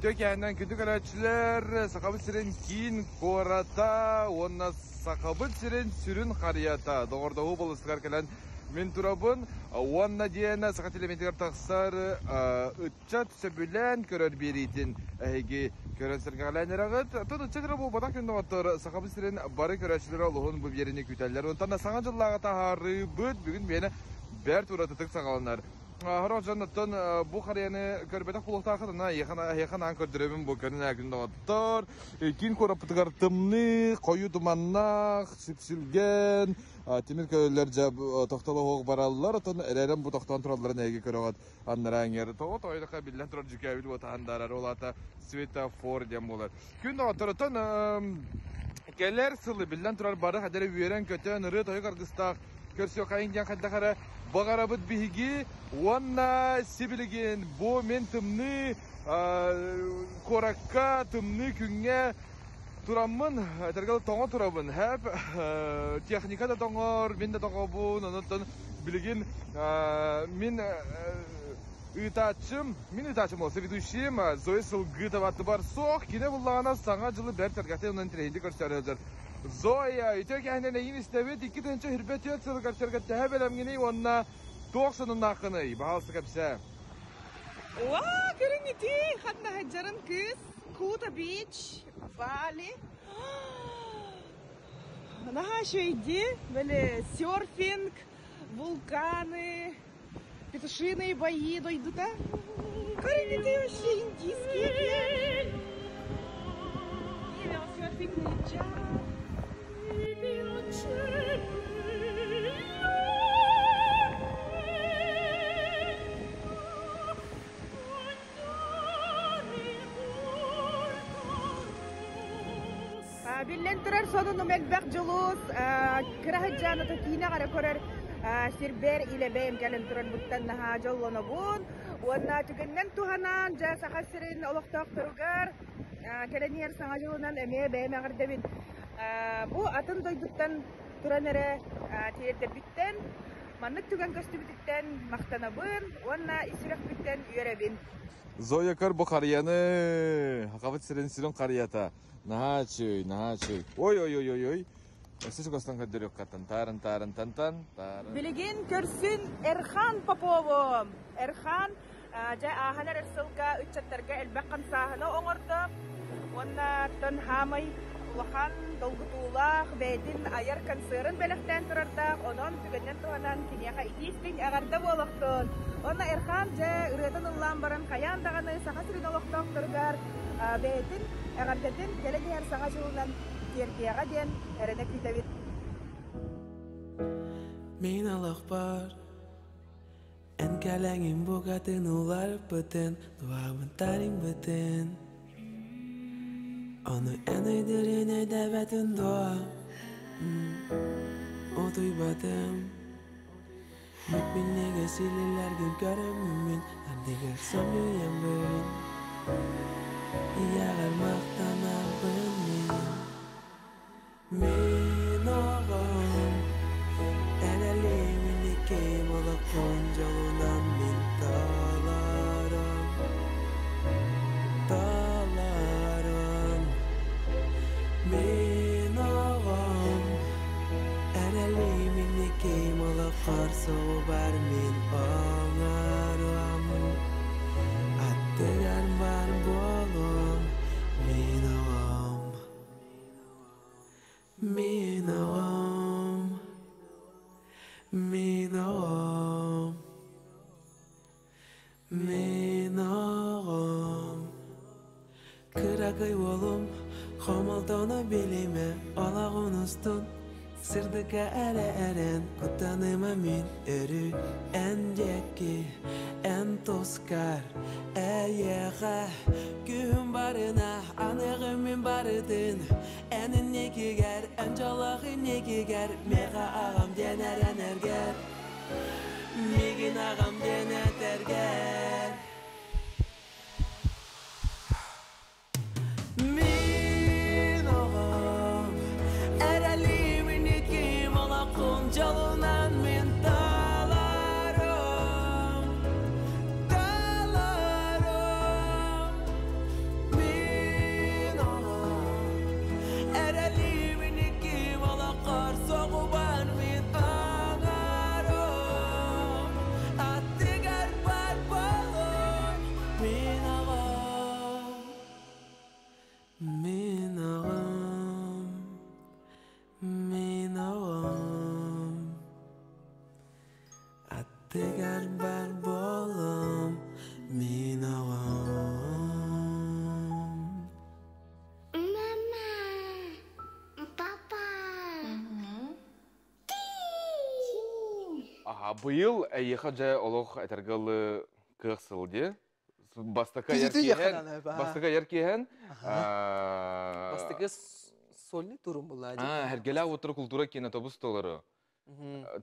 Tökenden kündük araçlar sakabı siren kin korata onna sakabı siren sürün kariyata doğru da hubalıskar kelen min turabın onna diyene sakat elementler taksar ıtçat söbülen körör biritin egi körön sırgalanır ağıt tutu çetre bu badak kündü otur sakabı siren barı köröçler oluğun bu yerini küteller ondan sana jıllağa taharı büt bugün beni ber turatı tık sağalanlar Haracanattan bu kariyeni körbede kulakta akıdına yakın ankırdırımın bu körün әкінде otur. Kin korapıtıgar tımlı, koyu dumannak, süpsülgen, temir köyler tohtalı hoğuk barallar, otan ereren bu tohtan turalların egi körügat anlaran yeri. Toğut oydaqa billen turar jükebil bu tahandarar, olata svetofor dem bolar. Kündü otur, otan keller sılı billen turar barı hadere üyeren kötön, ırı toyu kargıstak, körsüyor kayıncan kaddakara, Bagarabıt bihigi, wanna sibiligin bu men tımны korakka tımны künge turamın tergal tonga turabın hep teknika da tongar men de tonga bu ondan biligin min itaçım olsa viduşim Zoya Sılgı da vatı var soğuk yine bullağına sana cılı ber tergate ondan trendi görseriyorlar Zoya, ite kendine yine istevet iki tane hırbet yok sırgar tergate hep elemgini onna Toğsanın nakını, bahalsı kapsa. Vaa, görün iti. Hadna haccarın kız. Kuta Beach, Bali. Наха şeydi, böyle серфинг, вулканы, петушиные бои дойдут, а? Görün iti, вообще индийские. Или он серфинг не Billen turar sonunu melbek julus kırahıcana takina gara kurar sirber ile beyim kalen turar buttan naha jallona bun wanna tugenen tuhanan ja sakasirin oloktak turugar kalen yer sanga jalonan eme beyim agardabin bu atın doyduktan turanere tiyette bitten manık tugan kostümitten maktanabın wanna isirek bitten üyerebin Zoya kar bu kariyanı hakavet sirin kariyata Nahaçıy. Oy. Siz kostan kadir yok katan. Taran. Biligin körsün Erhan Popovum. Erhan ja ahaner ersilka üçetterge elbaqan sahana oңordu. Onna ton hamay ulahan dolgutulaq bedin ayar kanserin belekten turardak. Onon tügenen tuhanan kinyaka ikistin agarda bolaqtun. Onna Erhan ja üreden ullan baran kayan dağını sakasirin olaqtaq turgar. Bedin agardatin gelegi her sakasılan yerkiyaga den erenek bitebit. Min alakbar en kalangin bukatin ular beten duamın tarim beten Onu en öydürüne davetin dua O duybadım Mükminlega sililer gün göremimin Andigar samyuyam bölün Yagar maqtanar min ağam Elalimin ikim ola koncalunan min Dağlarım Min ağam Elalimin ikim ola qarso bar min ağarım Attıgar var bolum min ağam Min ağam Min ağam Min ağam Kıragay olum Xomaldonu bilime Olağunustun Sırdıka eren Kutanıma min örü En jekki En toskar Eyeğe Gühüm barına Anığımın barıdın Enin nekiger Encalağı nekiger Meğa ağam dener energer Megin ağam dener terger Min ağam Erelimin ikim Ola koncalınan min dağlarım tegar bar bolum min ağam. Mama, Papa. Aha, быйыл әйеха жа олох әтергалы кыгсылды. Бастака яркиһен. Бастыгы сольный турум була. Хергелә утыр культура кинотобус толары.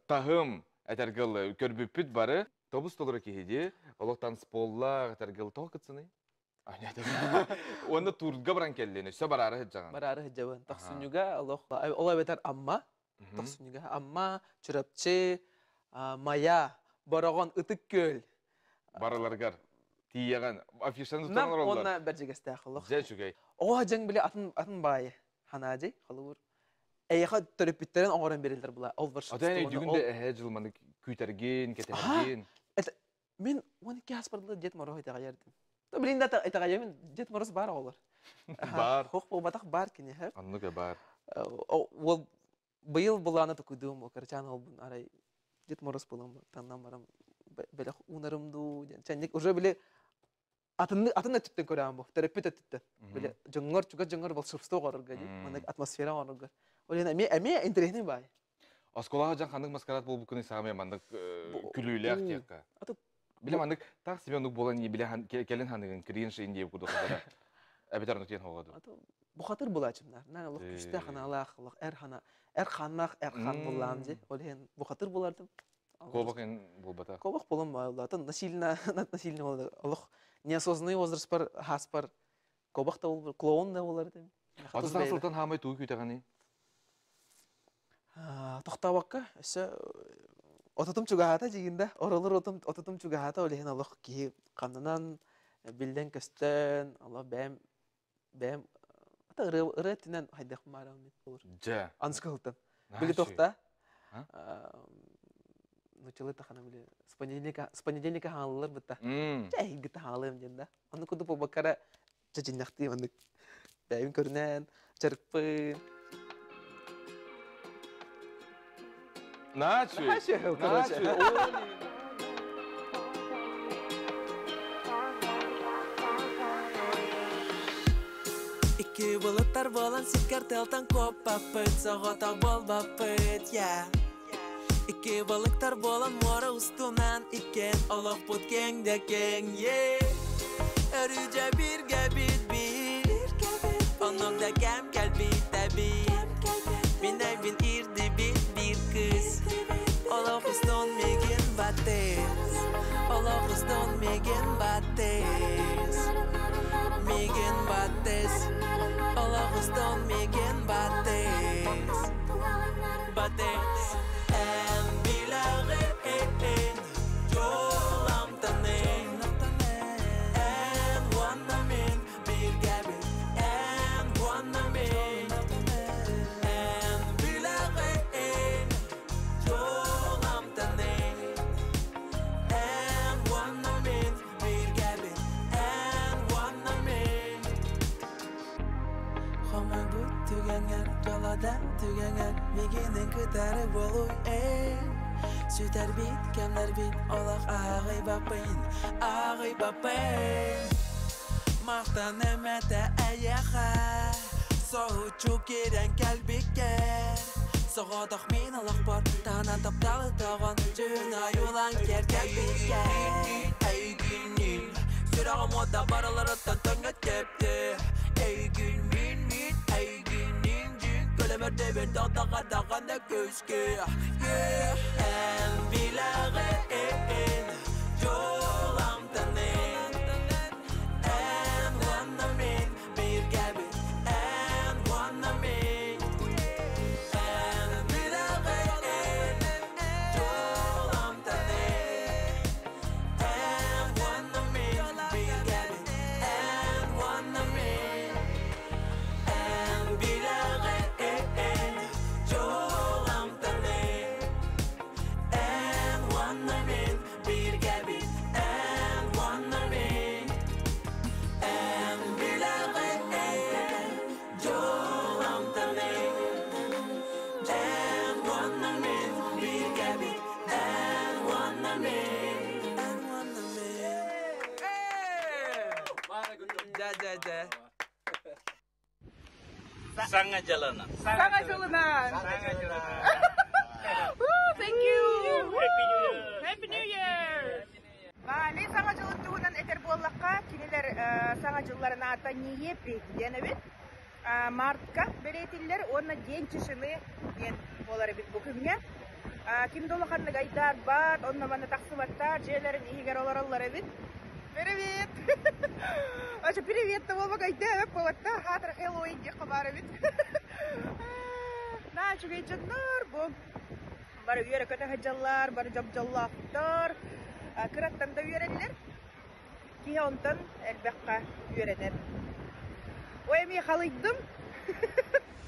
Тахым әтергалы көрбүппүт бары. Тобус толары киһиди. Олох танцполла әтергалы тохкытсыны. Онда турга баран келдени. Сө барары жаган. Барары хыжабын. Тахсунюга Аллах. Олай бетер амма. Тахсунюга амма, чурапчы, мая, бараган ытык көл. Бараларгар. Тияган афишаны Нам тонор олар. онна бержегесте Аллах. Жай чугай. О жан биле атын бай. Ханажи халур. Эйха төрөпүттерен оңорон берилдер була. Ол бар. Атаны дүгүндө жылманы күйтәрген, кетәрген. Мен 12 аспарлы дет моро айта гаярдым. То билинде айта гаярдым, дет морос бар олар. Бар. Хок болбатак бар кине хэ. Аннуга бар. Ол быйыл буланы тукудум, окарчан ол бун арай дет морос булам, таннан барам. Беле унарымду, чанник уже биле атын түттен көрәм бу. Терапевт түттен. Биле жоңгор бол шырпсто горырга ди. Мына атмосфера горырга. Ол эме интересный бай. Асколага жан хандык маскарад болуп күнү сагаме мандык күлүләк тиякка. Биле мандык так себендик болан не биле келен хандыгын кирин шейин дип кудукта. Әбетарны тен хогоду. Бу хатыр булачымнар. Нан Аллах күстә ханалах, Аллах эрхан булам ди. Ол бу хатыр булардым. Кобакын болбата. Кобак болам байлатын насильно болды. Аллах неосознанный возраст бар, хас бар. Кобак та бол, клоун да болар дим. Атыстан сылтан хамай туу күйтәгәни. Тохтабакка, эше ототум чугата жигинде, оролор ототум чугата олehen Аллах ки канынан билден көстен, Аллах бәм ата ырытынан хайдак марам болор. Жа. Анскылтан. Били тохта. Начали тахана биле. С понедельника халлар битта. Жай гита халым денда. Аны куду побакара жажиннакты аны. Бәйим көрнән, чырпы. Начи. İki bulutlar bolan siker teltan kopapıt, soğota bolbapıt, yeah. İki balıklar bolan mora ustunan iken, Allah put keng de keng, yeah. Örüce bir gebit bir, onun da kem kelbit de bir. Minay bin irdi bir kız, Allah uston megen bates, Allah uston megen bates, megen bates, Allah uston megen bates, bates. Megenin kıtarı bolu Süter bit, kemler bit Olaq ağay bapayın Maqtan emete ayağa Soğuçu keren kalbiker Soğudak min alaq bar Tana taptalı tağın Cüna yulan ker kalbiker Ey günün Sürağım oda baraları tantanga tepti Ey gün min Ey günün Kölemerde ben dağda da gözke En bilağın Yolam tanen En vanamin Bir gibi En vanamin En bilağın Yolam tanen En vanamin Bir gibi En vanamin En bilağın Yolam tanen En vanamin Bir ja. Sangat jalanan. Sangat jalanan. Thank you. Happy New Year. Bali sangat jalan eter bollakka kiniler sangat jalan ata niyepi denebit. Martka beretiller ona gençişini den boları bit bugünge. Kim dolakanlık aytar bat onna bana taksımatta jelerin ihiger olarallar bit. Привет. Ача привет того багайда поватта хатыр Хэллоуин ди кабары бит. На чугай чаннар бу. Бар үйрө көтө хаҗаллар, бар жабжаллаптар. Кыраттан да үйрөнлөр. Кие онтан элбекка үйрөнөр. Ой ми халыйдым.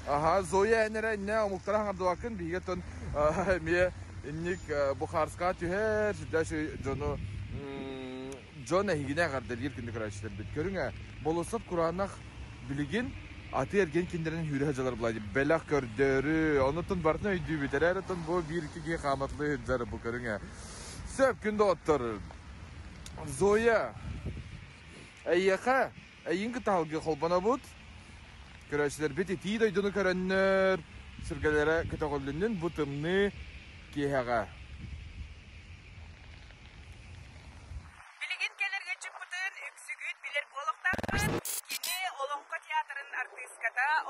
Aha, Zoya enere ne muhtarah abduvakın bigeton mi innik Bukharska tüher daşı jonu Jona higine garder yirkindi kıraçlar bit görüngä bolosap Kur'an'ak biligin atı ergen kinderin hürü hacalar bulaydı belak gördürü onutun barına öydü biter ton bu bir iki kamatlı hüccarı bu görüngä söp günde ottur Zoya eyyaka eyinki talgı kolbana bud kıraçlar bit iti doydunu körönür sürgelere kıtagolünün bu tımını kihaga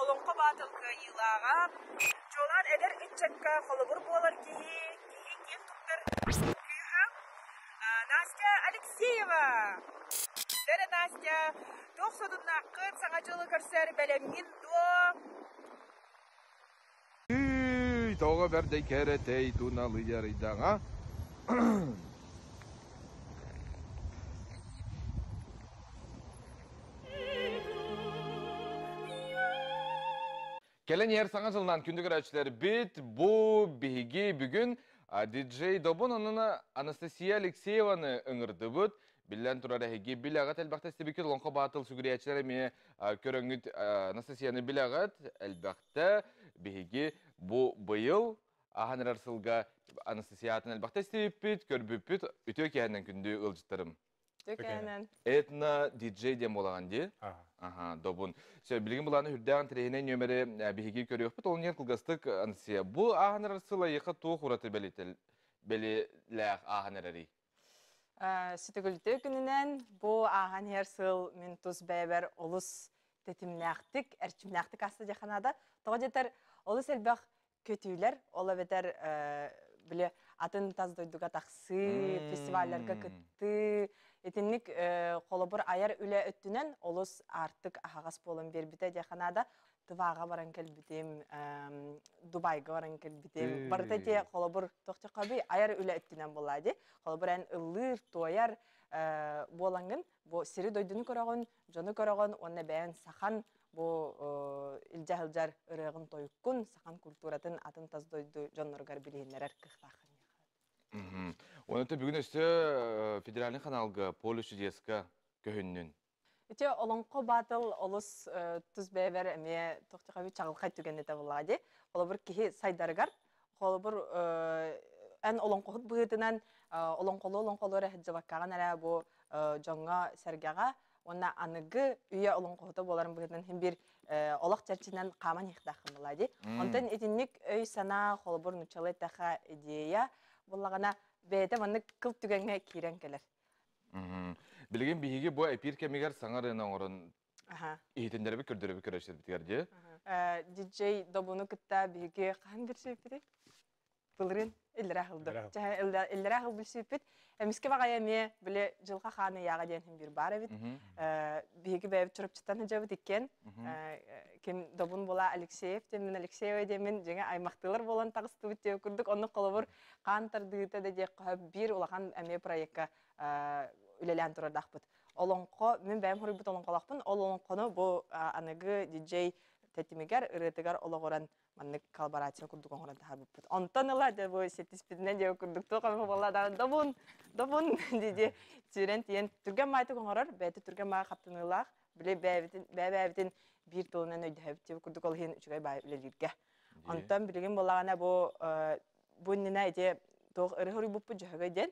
Olonko batılkı yılağa Jolan eder içecekka kolubur bolar kihi kim tuttur Kıyha Nastya Alexeyeva Dere Nastya Toksodun nakıp sanacılı görser belemin do Toga verde kerete tunalı yarıydana Kelen yer sana жылынан күндік рәчілер бит, bu бейге бүгін DJ Добон онына Анастасия Алексееваны ұңырды бұд. Біллән тұрар әйге біләғат әлбәқті істебекет олонға батыл сүгірейәчілер әме көріңгіт Анастасияны біләғат әлбәқті бейге bu бұйыл ағаныр арсылға Анастасиятын әлбәқті істебекет, көрбепет үті өкәнен күнді ұлжыттарым. Этна DJ дем болаған де? Ага, добун. Билген буланы хүрдәгән тирәһенә нөмере биһиги көрөк бит, ул нер кылгастык Анастасия. Бу агыныр сыла яка тух ураты белеләх агыныры. Сүтөгүлтө күнүнөн бу агыныр сыл мен тус бәбәр олус тетимнәхтик, әрчимнәхтик асты жаханада. Тога жетер олус элбәк көтүләр, ола бетер биле атын таздойдуга таксы, фестивальләргә кытты. Etinlik kolobur ayar üle öttünen olus artık ahağas bolun berbite jahanada tıvağa baran kelbitim, Dubayga baran kelbitim. Barıta te kolobur toqça qabi ayar üle öttünen bolaydı. Kolobur en ılır toyar bolangın. Bu siri doydunu körağın, jonu körağın, onna beğen sahan bu ilcahılcar ırığın toyukkun, sahan kulturatın atın taz doydu jonlargar bilhinler kıxtaqın. Оны да бүгін өсті федеральный каналға полюс чудеска көһүннүн. Ите олонко батыл олус туз бәбәр әме тоқтыға бит чагылқай түгеннете булади. Ола бир кихи сайдаргар, ола бир ан олонко быытынан олонколор хәҗҗабаккаган ара бу жаңга сәргәгә, онна аныгы үе олонкота боларын быытынан һәм бир олак чәрчинен каман ихтахым булади. Онтан этинник өй сана ола бир нучалай таха идея буллагана бәйті маңны кыл түгенге кейрен келер. Білген бейге бұл әпир кәмегер саңарына оңырын ехетендері бі көрдері бі көрәшер бітігерде? DJ Добуну күтті бейге қан бір сөйпеді? Бұлырын үлдір ақылды. Үлдір ақыл бұл сөйпеді. Әміске бағай әме білі жылға қаны яға дейін бір бар әбіт. Бейге бәйбі тұрып чыттан әжабыт екен. Кем Добун бола Алексеев, мен Алексеева демен жаңа аймақтылар болан тағысты өтте көрдік. Оны қолыбыр қан тардығыта да де бір олақан әме проектқа үлелән тұрардақ бұд. Олонқо, мен бәйім құры бұд олонқолақпын. Олонқоны бұл анығы DJ тәтімегер, ұрытығар олағыран манны коллаборация көрдік оңыран тағар бұд. Онтан ұла де бұл сеттіспедінен де көрдік тоқамы боладан Добун деді түйрен тиен түрген майты оңырар, бәйті түрген май қаптынылақ, біле бәйбәбітін bir tılından ödühəbti kurduk ol hin üçügay bay ülelirge. Ondan bilgin bolağına bu nina ete toğ ırı hori bupu cühəgay den.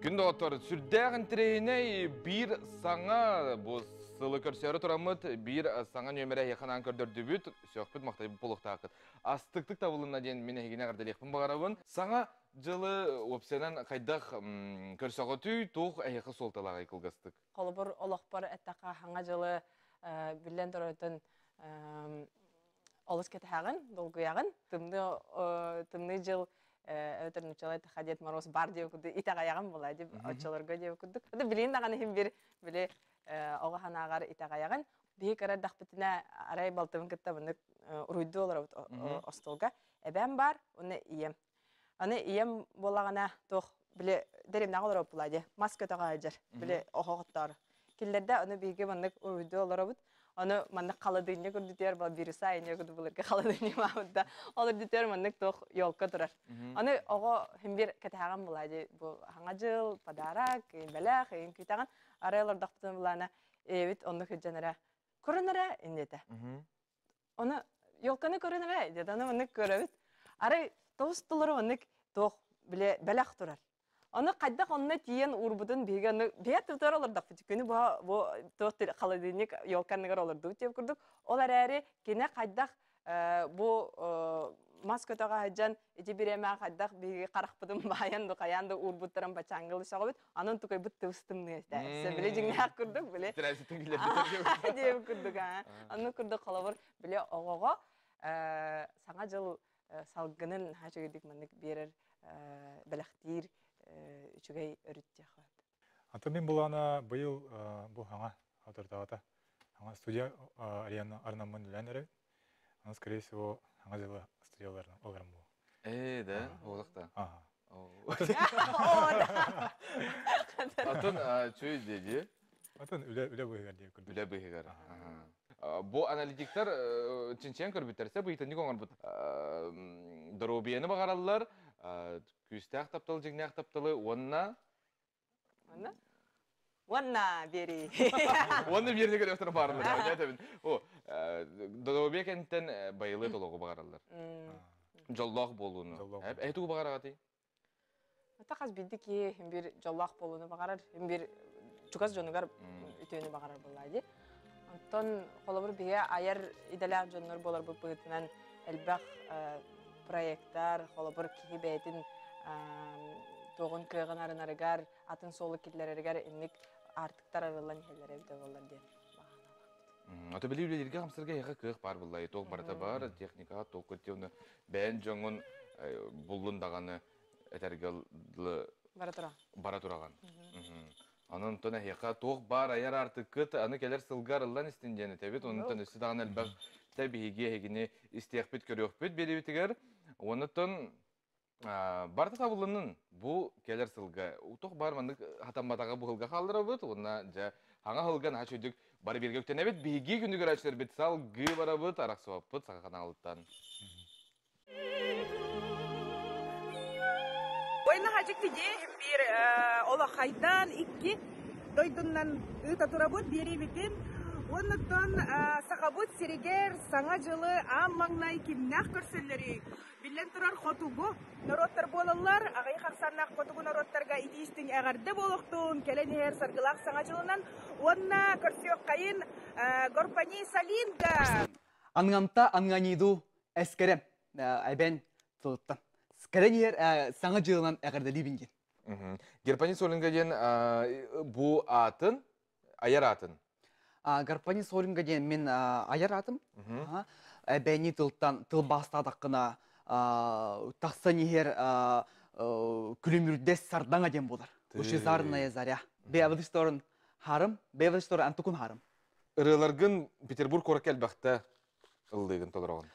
Күн доғыттар, сүрдәғін тірейіне бір саңа, бұл сылы көрсері тұрамыд, бір саңа нөмірі еқанан көрдірді бүт, сөқпіт мақтайбы болуқта ақыт. Астықтық табылына дейін мен әгіне ғардалықпын бағарабын. Саңа жылы опсенан қайдақ көрсеғі түй, тоқ әйеқі солталаға айқылғастық. Қолыбыр олықпар әттақа хаңа жылы білен тұратын олыс кеті хағын, долгуяғын. Тымны жыл өтірін ұчалайды Хадет Мороз бар деп күрді, итағаяғын болай деп ұчаларға деп күрдік. Өді білейін дағаны хем бір біле оғахан ағар итағаяғын. Бейі қарар дақпытына арай балтымын күтті бұны ұруйды олар остолға. Әбән бар, оны ием. Оны ием болағына тоқ біле дәрем нағылар өп бұлайды. Маска тоға әжір, біле оғықтары. Келдерді оны бейге бұны ұруйды олар өп. Onu mandık kalıdığını gördüler, bana birisi aynı gördüler ki kalıdığını mahmudda. Olur diyor mandık toh yolka durar. Onu o hem bir ketağım bulaydı. Bu hangacıl, padarak, belak, kütağın arayalar dağıtın bulana. Evet, onu hüccanara. Korunara indete. Onu yolkanı korunara dedi. Onu mandık görevit. Aray tostuları mandık toh bile belak durar. Onu kaydaq onunla tiyen urbudun beyge tutar olurdaq. Günü bu tohtil kalıdığını yolkanlıgar olurdu deyip kurduk. Olar əri gene kaydaq bu maskotağa haccan eti bir emeğe kaydaq beyge qaraqpıdın bayandı qayandı urbudtaran baçangılı şağıbıt. Anın tukay bu tığыстımını esti. Bile cingnak kurduk bile. Trasitin giler deyip kurduk. Onu kurduk qalabır bile oğağa sana jıl salgının haçı gedik mandık berer belaqtir üçügey örütte xat. Ата мен булана быйыл бу хаңа автордагата хаңа студия арнамын ләнәре. Аны скорее всего хаңа жылы студияларны аларым бу. Да, олықта. Ага. Атын чөй деди. Атын үле быйгар деп күрдүк. Үле быйгар. Бу аналитиктер чинчен көрбүттерсе бу итенди коңор бут. Дробияны багараллар. Küstək taptalı, cignak taptalı, onna? Onna? Onna beri. Onna bir yerine göre ötürü barılır. O, Dodobek enten bayılı doluğu bağırırlar. Jallaq bolunu. Әйті bağır ağatı? Taqaz bildi ki, hem bir jallaq bolunu bağırır, hem bir çukaz jonugar ütüğünü bağırır bolaydı. Ondan kolabır biye ayar ideler jonlar bolar bu pıhıtınan elbaq proyektler, kolabır ki beytin toğun kığın arınarıgar, atın solu kitlererigar inlik artıktar arılan yerlere bide bolar diye. Ata bili ülelerge hamsırga yağa kığ var bulayı. Toğ barata var, teknika, toğ kötüyonu. Ben joğun bullun dağını etergilli baraturağın. Onun tona yağa toğ bar ayar artık kıt, anı keler sılgar ıllan istinjeni tebit. Onun tona üstü dağın elbaq tabi hege hegini istiyakbit körüyokbit beli bitigar. Onun ton barta tabulunun bu keler sılga. Toğ bar mandık hatambatağa bu hılga kaldırı bit. Ona ja hanga hılgan haç ödük bari bir gökten evet bihigi gündü göraçlar bit sal gı bara bit arak soğap bit sağa kanalıttan. Oyna hacık tije bir ola haydan iki doydundan ıta turabut biri bitin. Ondan sakabut siriger sana jılı ammangna kimnak körsülleri. Bilen turar xotugu narottar bolallar agay xaqsannak xotugu narottarga idistin agarda boloqtun kelen her sargılaq sana jılından onna körsüyok kayın gorpani salinga. Angamta anganidu eskerem ben tuttan. Skeren yer sana jılından agarda libingen. Gerpani solinga den bu atın ayar atın. Garpani solinga den men ayar atım. Beni tıl bastadaqına тақсан егер күлімірдес сардаңа дем болар. Оши зарная заря. Бевлисторын харым, бевлисторын антукун харым. Ырыларгын Петербург корак әлбәқті ылдығын толырағын.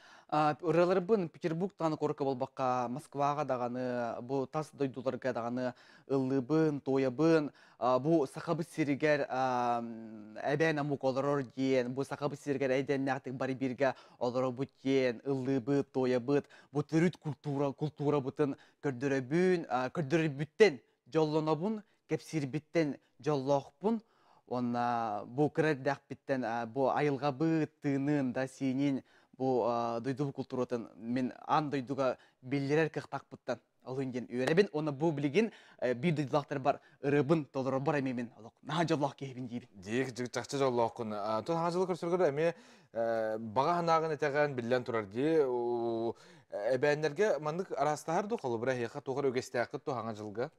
Ырыларбын Петербургтаны корка болбаққа Москваға дағаны, бұл тас дойдуларға дағаны ылыбын, тоябын, бұл сақабы сиригер әбән амук олырор ден, бұл сақабы сиригер әйден нәқтік бары бірге олырор бұт ден, ылыбы, тоябыт, бұл түріт культура бұтын көрдірі бүттен жолланабын, кепсир біттен жоллақпын, бұл кірердәқ біттен бұл айылға бұттының да сенен бу дойду культуратын мен ан дойдуга беллерер кыктакпыттан алынден үйребин оны бу билген бир дойдулактар бар ырыбын толорор бар эми алок на жоллок кебин дейбин Дик жакчы жоллокун. Тон хажылы көрсөргөр эми бага ханагын этеген билен турар ди. Эбенерге мандык арастаар ду колу бира хека тогор өгестакы то хаңа жылга.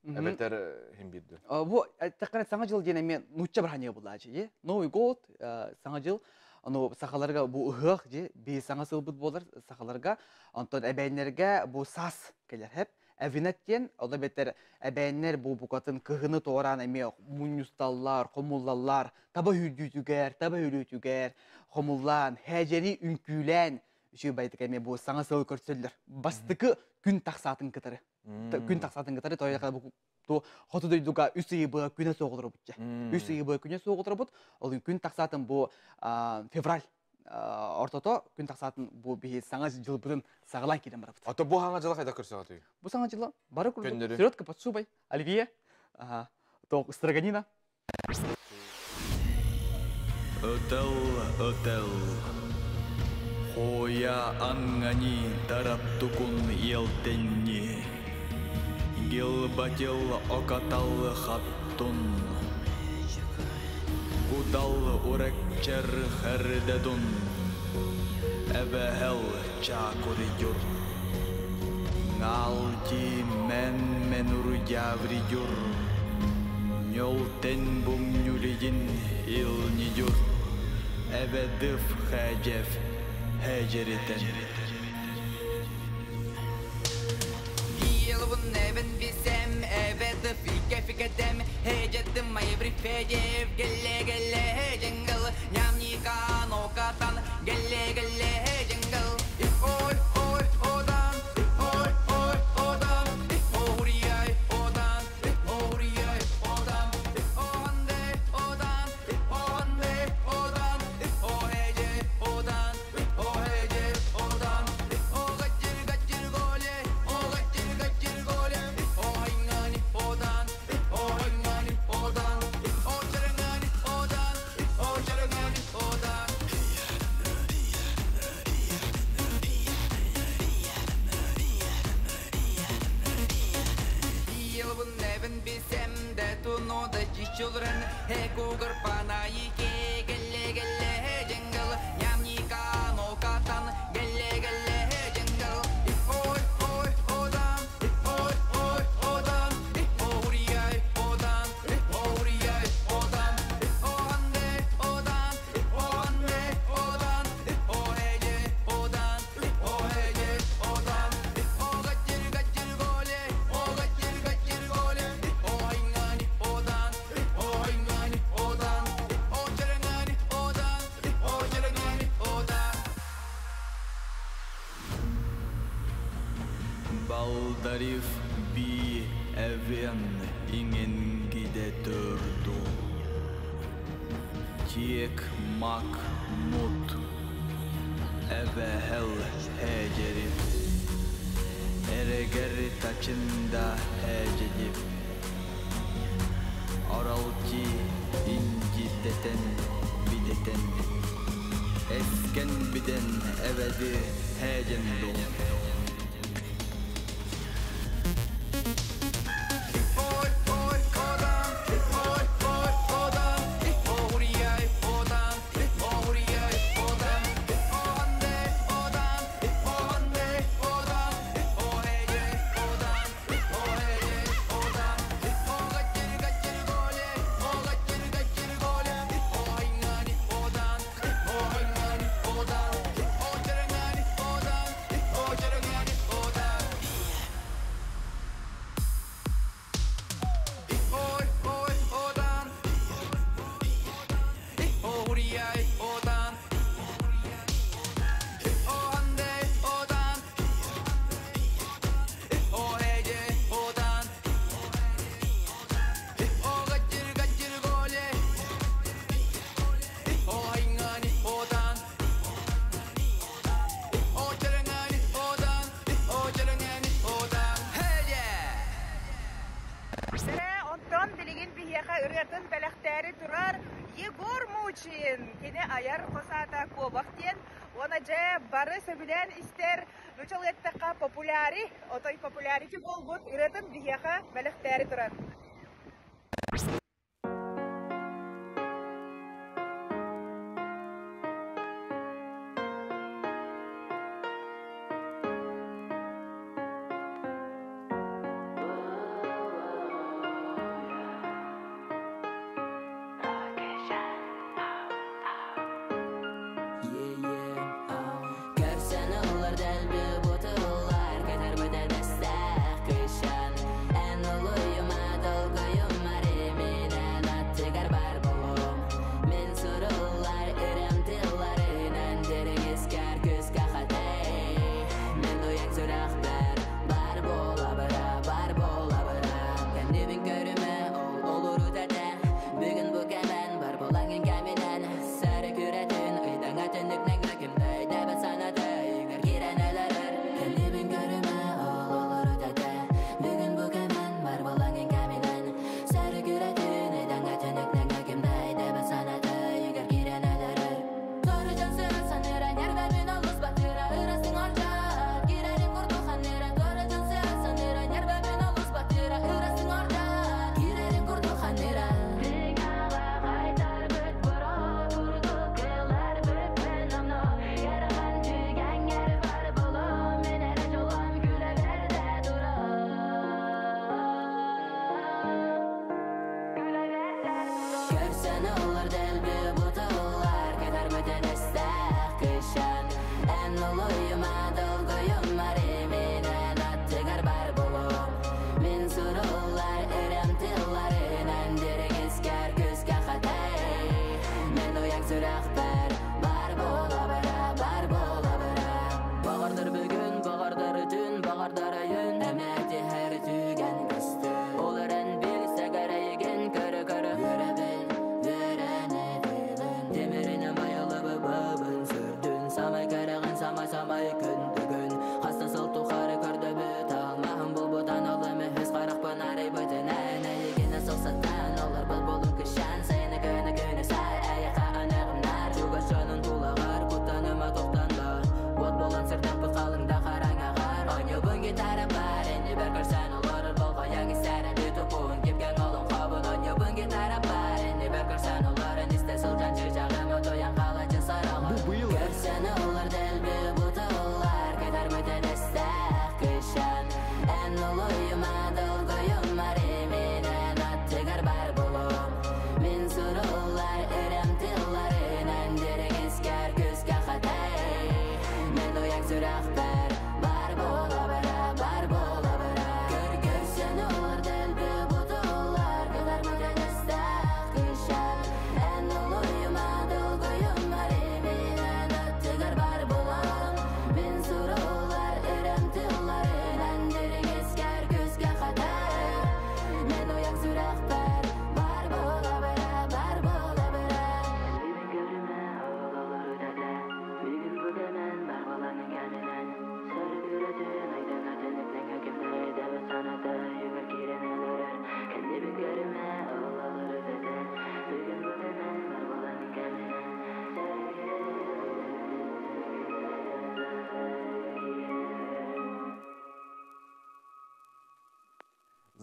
Эбетер хим бидди. бу такана саңа жыл дене мен нучча бар хане булачы е Новый год саңа жыл аны сахаларга бу ыгык же бе саңа сылбыт болар сахаларга антон эбенерге бу сас келер хеп Эвинеттен, ода бетер әбәйнер бу букатын кыгыны тооран эме мунюсталлар, хомуллалар, таба хүлүтүгер, хомуллан, хэжери үнкүлән, үші байтык эме бу саңа сылы көрсөллөр. Бастыкы күн тақсатын кытары. Күн тақсатын кытары тойяка бу хоту дойдуга үс ыйбы күнө соголор бутча. Үс ыйбы күнө соголор бут. Ол күн тақсатын бу февраль ортото күн тақсатын бу бии саңа жылбыдын сағылан келем барабыт. Ата бу хаңа жылы кайда көрсө атый? Бу саңа жылы бары күрдү. Сыротка подсубай, оливье, строганина. Отел. Хоя аңгани тараптукун елтенни. Гилбатил окатал хаттун. Кудал урекчер хердедун. Эбехел чакуридюр. Налти менур явридюр. Нёлтен бумнюлидин илнидюр. Эбедыф хэджев хэджеритен. Елвун эбен бисем эбедыф фикедем хэджеттим майбри фэджев гелле хэдженгл нямника нокатан гелле хэдженгл ой одан ой одан орияй одан орияй одан онде одан о헤제 одан огачир голе о잉아니 одан 오저랭아니 오단 Елбун эбен бисем де тунода чичулрен хекугар панаике гелле дженгл нямника нокатан гелле дженгл ой одан орияй одан онде одан о헤제 одан огачир голе о잉아니 오dan 오저랭아니 오dan Балдариф би эвен ingen гиде турду. Тиек мак мут. Эбехел хэджериф. Эрегери тачында хэджедиф. Оралти инжидетен бидетен. Эскен биден эбеди хэдженду. 오저랭아니 бары сөбүлен истер нучалеттака популяри, отой популярити болбут, иретін бияха бәліқтәрі тұрар.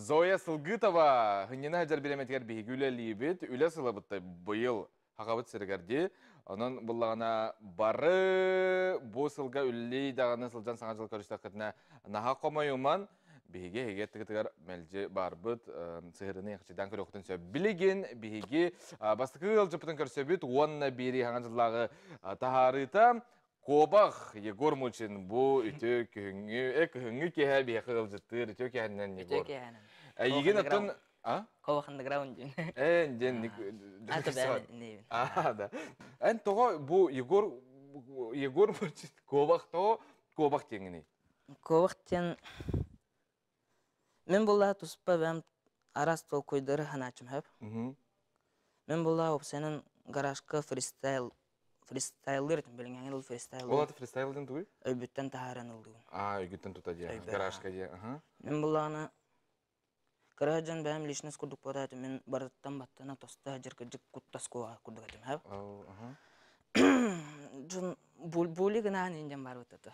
Зоя Сылгытова, хыннена хаджар береметгер бейгі үлелейбет, үле сылабытты бұйыл хақабыт сіргерде. Onun бұллағына бары бұл сылға үлелей дағаны сылжан саңа жыл көріштақ кітіне наға қомайыман бейге хеге тігітігер мәлже барбыт сығырыны яқшыдан көрі оқытын сөп. Білеген бейге бастықы ғылжыпытын көрсөбіт, онына бері хаңа жыллағы тахарыта Кобах Егор Мучин бу үтө көңү кеһә бия кылжыттыр үтө кеһәннән Егор. Үтө кеһәннән. Еген атын, Кобахында граунд дин. Ден ник. Не. Да. Ан тога бу Егор Мучин Кобах то Кобах теңини. Кобах тен мен була туспа бем арастол койдыр ханачым хәп. Мен була опсенен гаражка фристайлер белгән ул фристайл. Ул аты фристайлдын туй? Өйбүттән тахаран улды. Өйгүттән тута дия. Гаражка дия. Мен буланы гараждан бәм личность курдук барат. Мен бараттан баттана тоста җиркә җик куттас куа курдук дим, һәм. Жун Були гынан инжен бар өтті.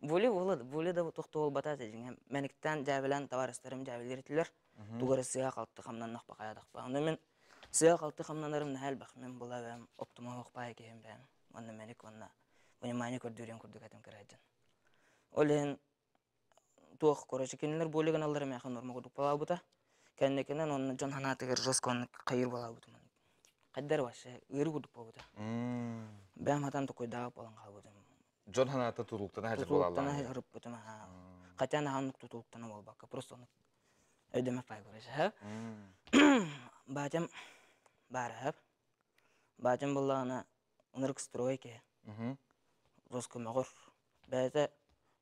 Були болады. Були да тоқты ол батады. Мәніктен жәбілен товарыстарым жәбілдерітілер. Туғыры сыға қалыпты қамнан нақпа қаядақпа. Оны мен сыға қалыпты қамнанарым нәл бақ. Мен бұла бәм оптыма оқпай кейім бәм. Оны мәнік оны внимание көрдірен көрдік әтім кірайден. Олен туық көрәші кенілер були ғаналарым яқын норма көрдік бала бұта. Кәнекенен оны жон ханатығыр жоскон қайыр бала бұты. Қаддар башы, үйрі көрдік бала бұта. Бәм атан тұқойдағы болан қал бұтым. Жон ханаты тұтылықтана әжір бола Тұтылықтана әжір бұтым. Қатяны ханық тұтылықтана бол бақы. Просто оны өйдеме пай көрәші. Бәтем бәрі. Бәтем болағына ұнырық стройке. Жосқы мағыр. Бәті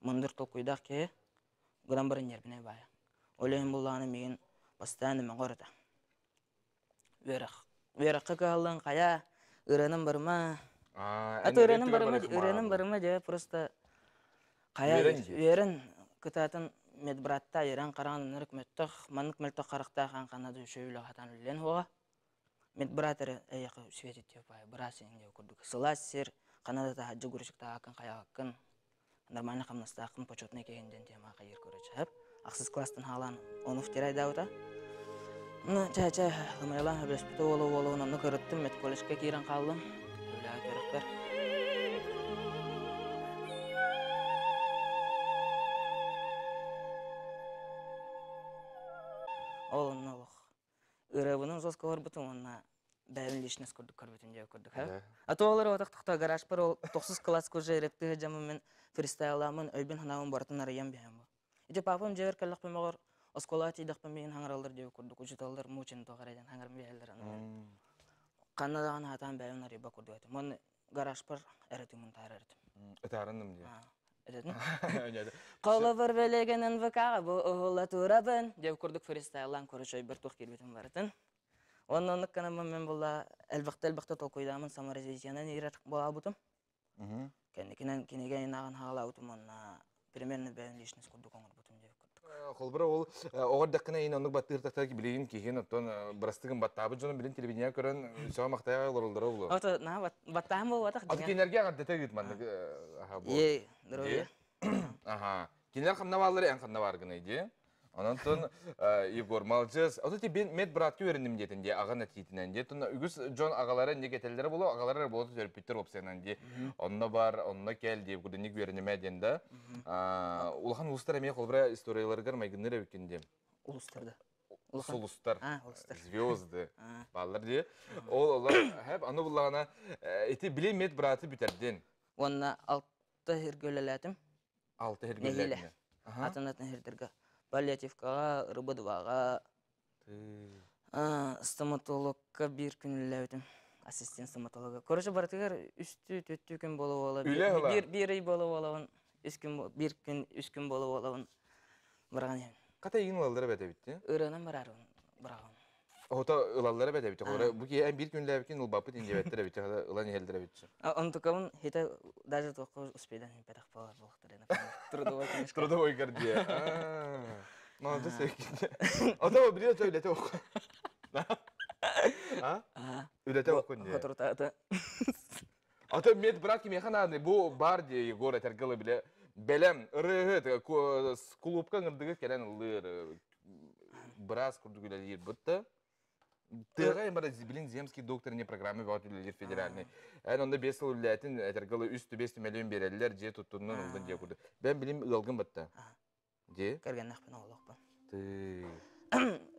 мұндыр тұлқойдақ ке. Ғыдан бірін ербіне бәйі. Олейін болағына меген бастайны мағыр да. Вераққа қалың қая, ұрының барыма. Аты ұрының барыма де просто қая верін күтатын медбратта ерен қарағын нұрық мәттіқ, манық мәттіқ қарықта қанқанады шөйлі қатан үлен оға. Медбратыры әйеқі светет деп бай, бірас енде көрдік. Сылас сер, қанадата хаджы көрішікта ақын қая ақын, нормальный қамнаста ақын почетный кегенден тема қайыр көріші. Ақсыз кластың халан оны фтерай дауыта. Чай-чай, ғымайлан өбеспіті олу-олуын оны көріттім, мет колешке кейрен қалдым. Өліға көрік бір. Олын олық. Үребінің зос көр бұтым, онына бәйін лишнес көрдік көрбетін жау көрдік. Аты олары отақтықта гараж бір ол 9 класс көже рептігі жамымен фристайламын, өйбін ханауын бартын арайын бәйін бұл. Ете папым жевер кәліқ бімеғыр, Осколат идақпен мен хаңыралдар деп көрдік. Учиталдар мучын тоғарайдан хаңырым бәйелдер. Қанадаған хатан бәйін ариба көрдік әтім. Оны гараж бар әрітімін тар әрітім. Әтарындым де. Әтетін? Қолы бір бәлегенін вікаға бұл ұғыла тұрабын деп көрдік фристайлан көрішөй бір тоқ кербетін барытын. Оның қанамын мен бұла әлбіқті толқойдамын самаразезияны нейрат бола бұтым. Кенеген ағын хағала ұтым онына примерно бәйін лишнес көрдік оңыр бұтым деп көрдік. Қолбыра ол оғырдаққына ең онық баттығыртақтар білейін кейген оттан бірастығын баттабы жоны білін телевидения көрін соға мақтайға олырылдары олы. Оты, баттағын бол батақ. Оты кенерге ағаддета кетмандық. Ей, дұрой. Кенер қамна балылары ән қамна барғын әйде. Онын Егор Малжыз. Оты те бен мет бұратты өріндім детінде ағын әтейтінен де. Үгіз жон ағалары не кетелдері болу, ағалары болды төріппеттер опсайынан де. Онына бар, онына кәл деп күдінік өрінім әденді. Улахан ұлыстар әмей қолбыра историяларғар майгыныр әуікенде. Ұлыстарды. Сұлыстар. Звезды. Балылар де. Олар әп, аны бұлағына әте біле мет бұратты бүтерден. Онына 6 хергөлеләтім. 6 хергөлеләтім. Атынатын хердерге. Паллиативкаға, рыбыдываға, стоматологқа бір күнілі ассистент стоматолога. Көріші баратығар үсті төтті күн болу ола, бір ай болу олауын, бір күн, 3 күн болу олауын бұраған ем. Қата егін ұлалары бәді бітті? Үрінің бұрағын. Ота ұлалары бәді бітті. Бұл кейін бір күн ләбікен ұлбапы дейінде бәттірі бітті, ұлан елдірі бітті. Онтықауын хеті даже тоқы ұспейден пәтақ балар болықтыр. Трудовой гардия. Молодец екенде. Ота ол біле сөйлете оқы. Үлете оқын де. Ота мед брат кеме қанады бұл бар де Егор әтергілі біле. Бәлем, ұрығы, клубқа ғырдығы кәлен ұлыр. Біраз күрдігілер бұтты. Тыға ембара білін земский докторіне программы бағытылылер федеральный. Ән онда 5 жыл үләтін әтергілі үсті 5 миллион берелілер же тұттырынан ұлдың де күрді. Бән білім ұлғын бұтты. Де? Кәрген ақпен олықпын.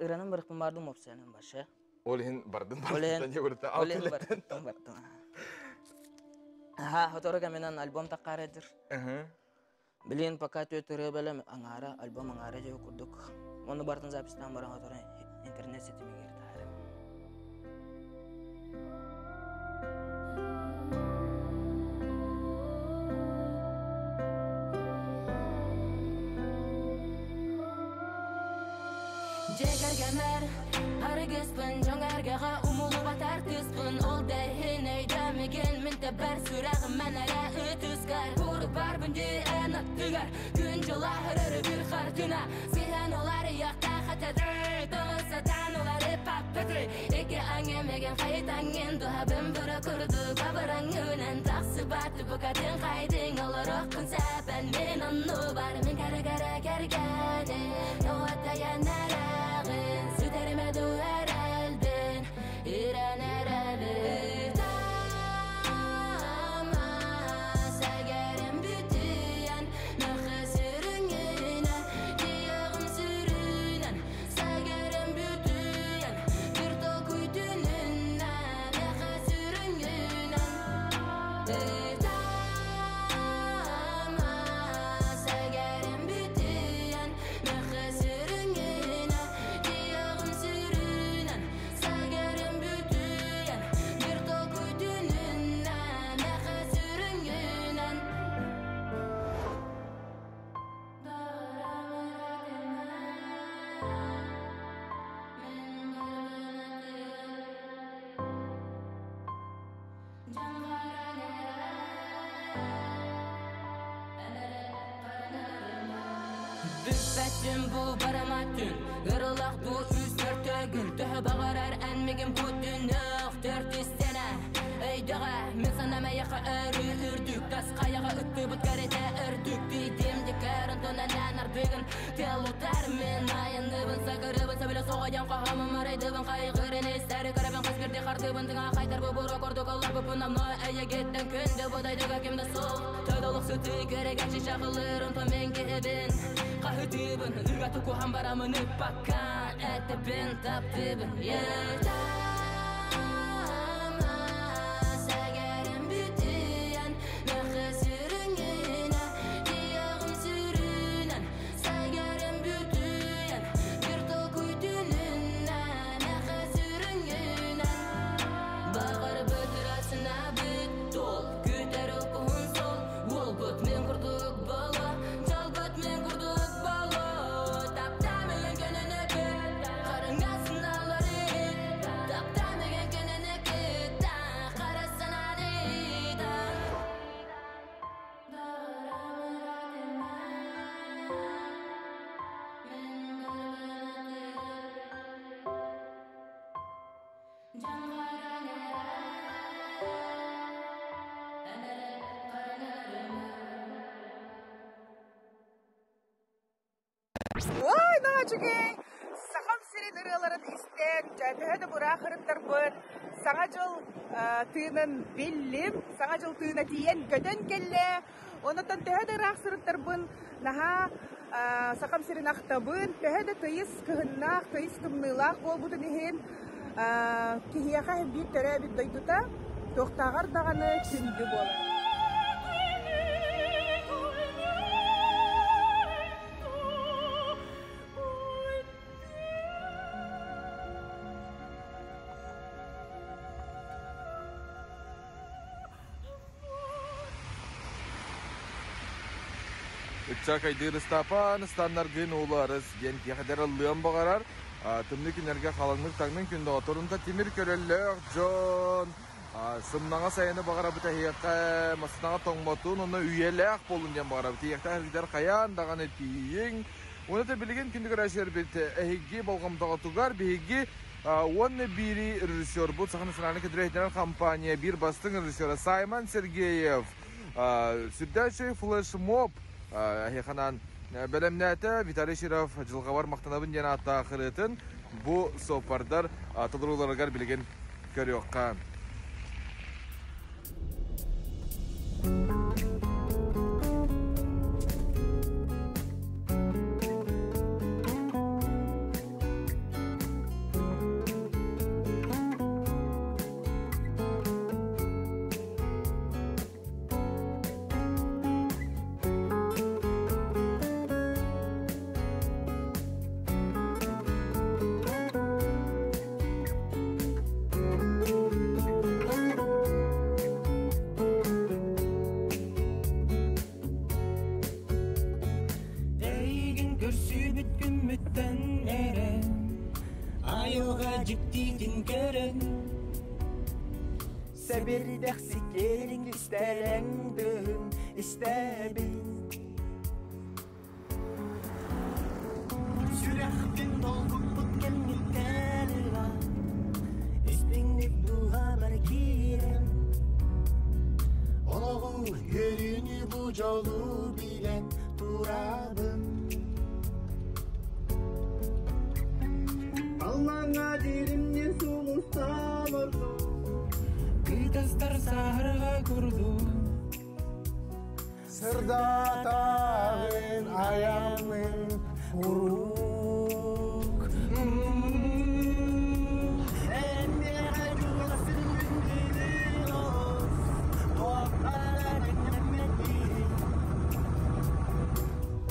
Үранын бірікпін бардым опсияның башы. Олен бардың бардың де көрді. Олен бардым. Хоторыға менен альбом таққар әдір. Білін пока төтірі бәлем аңара, альбом аңара же көрдік. Оны бардың запистан баран хоторын интернет сетіме керді. Cegergemer, hargıspın, jongergeğa umulu batar tüspün. Ol dehin eydemigin, min teber sürağım menere ütüskar. Kuruk bar bündü en attıgar, gün julahırır bir kartına. Sihan olar yakta xatadır, doğusatan olar papatır. İki angemegen kayıt angin, duhabın bura kurdu, kabarangınen taksi batı Ötü bukatın kaydın olarak kun sepen men onu var men kara kara kergane o atayan narağın süterime duvar elden İran eralı Büffettin bu baramatın Irılaq bu üst törtögül Töhü bağırar enmigin bu dünük 400 sene Eydağa men sanama yaqa örü ürdük Tas qayağa üttü bu karete ürdük Didim dikarın tonanan ardığın Tel utar men ayındıbın Sakırıbın sabile soğayan qahamın Araydыбın qayğırın esteri Karabın qaskirdi qardıbın Dığa qaytar bu buru korduk Allah bu punamno Eye gitten kündü bu daydığa kimde soğ Tödoluk sütü göre geçi şaqılırın Tomen kebin Qahıdıbın Ürgatı kuhan baramını bakkan Etibin taptıbın Vay naçıgey! Saqam sirin ırıların isten, jatıhıdı bura kırıttarbın. Sağa jıl tığının bellim, sağa jıl tığına tiyen gödön kelle. Onatan tühüdı ıraq sırıttarbın. Naha saqam sirin aqtabın, tühüdı tıyız kıhınnaq, tıyız kımnılaq bol budun ihin. Kihiyaqa bir tere bir doyduta, toqtağar dağını kündü bolar. Çak aydır istapan standart gün olarız. Gen tiyakadara lığım bağarar. Tımlı günlerge қалаңлық таңның күнді оторунда темір көреллік жон. Сымнаға сайыны бағара бұта хияққа масынаға тоңмотун, оны үйелек болын ден бағара бұта хияқта әргідер қаян даған етейін. Оны да білген күндік рәшер беті әйгі болғамдағы тұғар, бейгі оны бири режиссер бұл сақыны сынаны кедірейден компания бір бастың режиссері Саймон Сергеев. Сүрдәші флешмоб Хеханан бәлемнәті Виталий Широв жылғавар мақтанабын ден атта ақырытын бұ сопардар тұлыруларығар білген көріоққа. Sebirdak sikerin isterengdüm istebil Sürektin dolgup butken mittelva İstinlik duha barkiren Oloğu жолу билен турабын Аллаңа диримден сулустан орду Кытастар сарга курду Сырда тағын аямын урук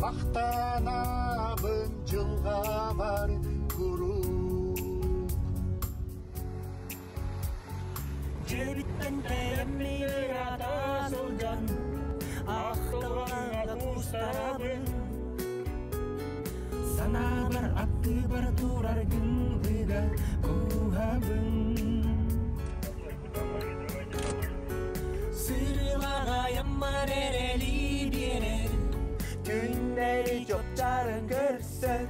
Мақтанабын жылға бар күрук Жебіттен тәлімлер ата сылдан Ақтығанға құстарабын Сана бар атты бар турар күндіға күхабын Сырғаға яммар әрелі берер Түндері жоптарын көрсін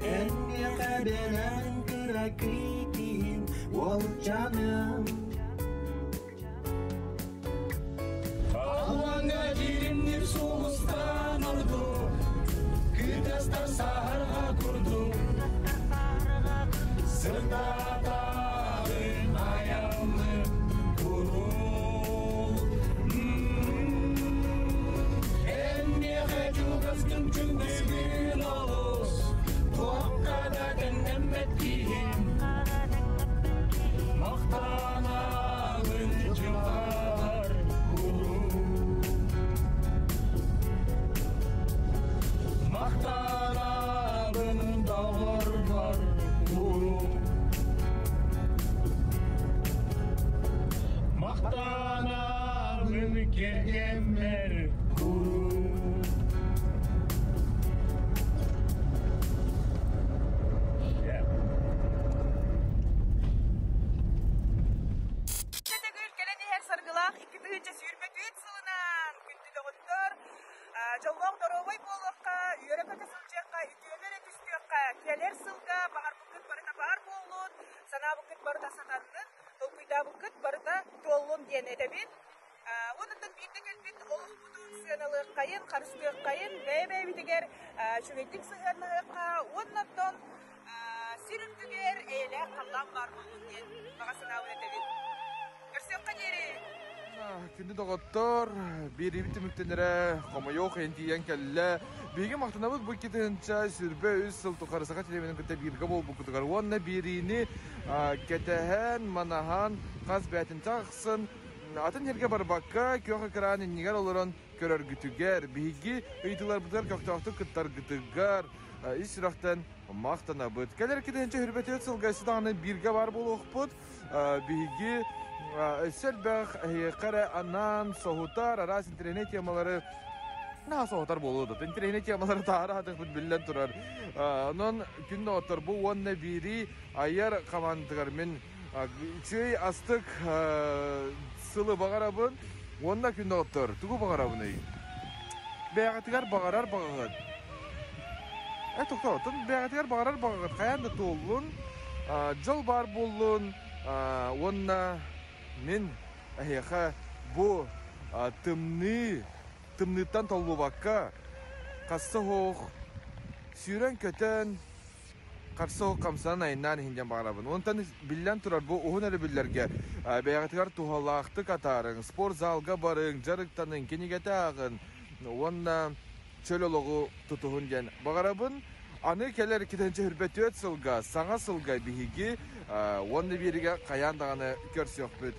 Әнне қабенің күра күйтейін ол жаным Аллаңа диримдер соғыстан ұрду Күтастар сарға күрду Сырда тағын аямын күру Әнне қәжу қыздың жүндегін олыс Туаққада кәннәмет кейін Мақтанабын жылғар Мақтанабын дауыр бар ұру Мақтанабын кергенмер ұру Кетегül келен ehер саргылақ 2023 сылынан күнді доғыттыр. Жоллоқ доровой болуққа, үйері көте сылжаққа, үтелері түстіққа, келер сылға, бағар бұқыт барыта бағар болуын, сана бұқыт барыта сатанның, толқыйда бұқыт барыта толуын ден етебін. Онықтың бейді келбет олық бұдың сыянылық қайын, қарыстық қайын, бәй-бәй бітігер, шүгеттің сығырнығыққа, оннаттон сиріндігер әйлі қаллан бар болуын ден бағасына өретебін. Көрсек қадері? Күнді доғыттыр, бір ебіті мүктенері, қома йоқ әнтейен кәлі. Бейге мақтанабыз бұл кетігінші сүрбе үз сылты қарысаға телеменің күтті бірге бол бұл күтігар. Онына біріні кетіген, манахан, қаз бәтін тақсын. Атын ерге бар баққа, көқі қыраны негер олырын көрір күтігер. Бейге өйтілер бұдығар көқтақты күттар күтігар. Ис сұрақтан мақтанабыз. Кәлер кетігінші хүрбәті өт сылғайсы дағаны бірге бар бұл оқпыд. Бейге Сәлбәқ қара анан соғытар арас интернет темалары соғытар болуды. Интернет темалары тағары атық білбілден тұрар. Онын күнді отыр бұл онына бері айар қамандығармен чөй астық сылы бағарабын онына күнді отыр. Түгі бағарабын ей. Бәғатығар бағарар бағағыд. Тоқта отын. Бәғатығар бағарар бағағыд. Қаянды толуын, жыл бар болуын, онына мен әйеқа бұ тымнықтан толу баққа қасы хоқ, сүйрен көтен, қарсы хоқ қамсанын айынан хинден бағарабын. Онтан білден тұрар бұ оғын әлі білдерге бәйғатығар туғалақты қатарың, спорт залға барың, жарықтанын, кенегеті ағын, онна чөл олығы тұтығын ден бағарабын. Аны келер кетенче хүрбәті өт сылға, саңа сылға бейгі, онны беріге қаяндағаны көрсі өкпіт.